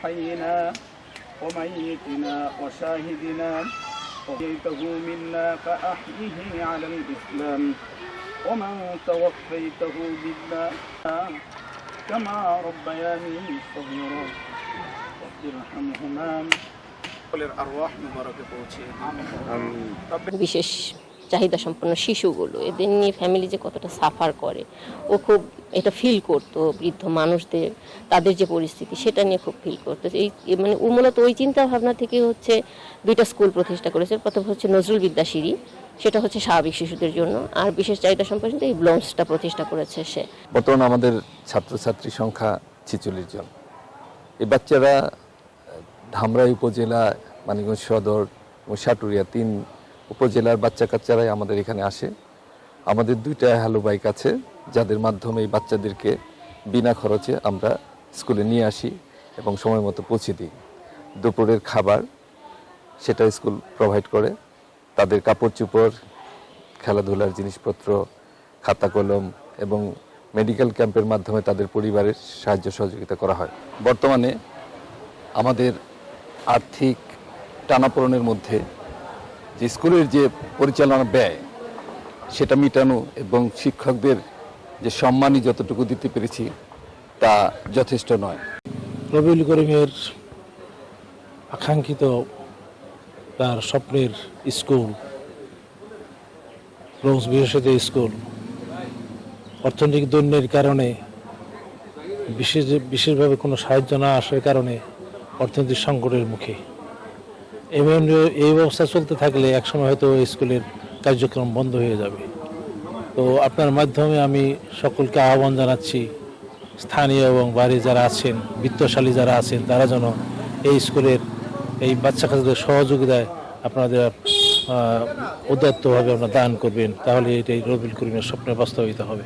حينا وميتنا وشاهدنا وحييته منا فأحيه على الإسلام ومن توفيته منا كما ربياني صغيرا رب ارحمهما الأرواح مباركة পৌঁছে বিশেষ চাহিদা সম্পন্ন শিশুগুলো এদের নিয়ে ফ্যামিলি যে কতটা সাফার করে ও খুব এটা ফিল করতো। বৃদ্ধ মানুষদের তাদের যে পরিস্থিতি সেটা নিয়ে খুব ফিল করতো। এই মানে ও মূলত ওই চিন্তা ভাবনা থেকে হচ্ছে দুইটা স্কুল প্রতিষ্ঠা করেছে। প্রথম হচ্ছে নজরুল বিদ্যাসিঁড়ি, সেটা হচ্ছে স্বাভাবিক শিশুদের জন্য, আর বিশেষ চাহিদা সম্পন্ন এই ব্লমসটা প্রতিষ্ঠা করেছে সে। বর্তমানে আমাদের ছাত্রছাত্রী সংখ্যা 46 জন। এই বাচ্চারা ধামরাই উপজেলা, মানিকগঞ্জ সদর ও সাটুরিয়া 3 উপজেলার বাচ্চা কাচ্চারাই আমাদের এখানে আসে। আমাদের 2টা হ্যালো বাইক আছে, যাদের মাধ্যমে এই বাচ্চাদেরকে বিনা খরচে আমরা স্কুলে নিয়ে আসি এবং সময় মতো পৌঁছে দিই। দুপুরের খাবার সেটা স্কুল প্রোভাইড করে। তাদের কাপড় চোপড়, খেলাধুলার জিনিসপত্র, খাতা কলম এবং মেডিকেল ক্যাম্পের মাধ্যমে তাদের পরিবারের সাহায্য সহযোগিতা করা হয়। বর্তমানে আমাদের আর্থিক টানাপোড়েনের মধ্যে যে স্কুলের যে পরিচালনা ব্যয় সেটা মেটানো এবং শিক্ষকদের যে সম্মানই যতটুকু দিতে পেরেছি তা যথেষ্ট নয়। রবিউল করিমের আকাঙ্ক্ষিত তার স্বপ্নের স্কুল, ব্লমস বিশেষত স্কুল, অর্থনৈতিক দৈন্যের কারণে বিশেষভাবে কোনো সাহায্য না আসার কারণে অর্থনৈতিক সংকটের মুখে। এই ব্যবস্থা চলতে থাকলে একসময় হয়তো স্কুলের কার্যক্রম বন্ধ হয়ে যাবে। তো আপনার মাধ্যমে আমি সকলকে আহ্বান জানাচ্ছি, স্থানীয় এবং বাইরে যারা আছেন, বিত্তশালী যারা আছেন, তারা যেন এই স্কুলের এই বাচ্চা কাচ্চাদের সহযোগিতায় আপনাদের উদাত্তভাবে আপনারা দান করবেন, তাহলে এটাই রবিউল করিমের স্বপ্নের বাস্তবায়িত হবে।